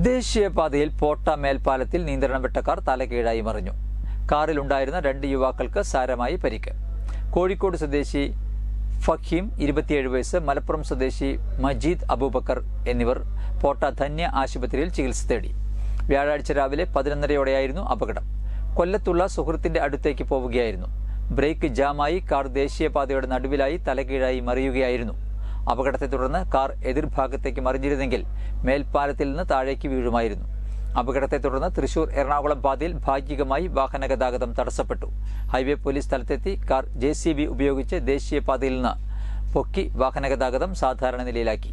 ദേശീയപാതയിൽ പോട്ട മേൽപ്പാലത്തിൽ നിയന്ത്രണം വിട്ട കാർ തലകീഴായി മറിഞ്ഞു. കാറിലുണ്ടായിരുന്ന 2 യുവാക്കൾക്ക് സാരമായി പരിക്ക്. കോഴിക്കോട് സ്വദേശി ഫഹീം 27 വയസ്സ്, മലപ്പുറം സ്വദേശി മജീദ് അബൂബക്കർ എന്നിവർ പോട്ട ധന്യ ആശുപത്രിയിൽ ചികിത്സ തേടി. വ്യാഴാഴ്ച രാവിലെ 11:30യോടെയായിരുന്നു അപകടം. കൊല്ലത്തുള്ള സുഹൃത്തിന്റെ അടുത്തേക്ക് പോവുകയായിരുന്നു. ബ്രേക്ക് ജാമായി കാർ ദേശീയപാതയുടെ നടുവിലായി തലകീഴായി മറിയുകയായിരുന്നു. അപകടത്തെ തുടർന്ന് കാർ എതിർഭാഗത്തേക്ക് മറിഞ്ഞിരുന്നെങ്കിൽ മേൽപ്പാലത്തിൽ നിന്ന് താഴേക്ക് വീഴുമായിരുന്നു. അപകടത്തെ തുടർന്ന് തൃശൂർ-എറണാകുളം പാതയിൽ ഭാഗികമായി വാഹനഗതാഗതം തടസ്സപ്പെട്ടു. ഹൈവേ പോലീസ് സ്ഥലത്തെത്തി കാർ JCB ഉപയോഗിച്ച് ദേശീയപാതയിൽ നിന്ന് പൊക്കി വാഹനഗതാഗതം സാധാരണ നിലയിലാക്കി.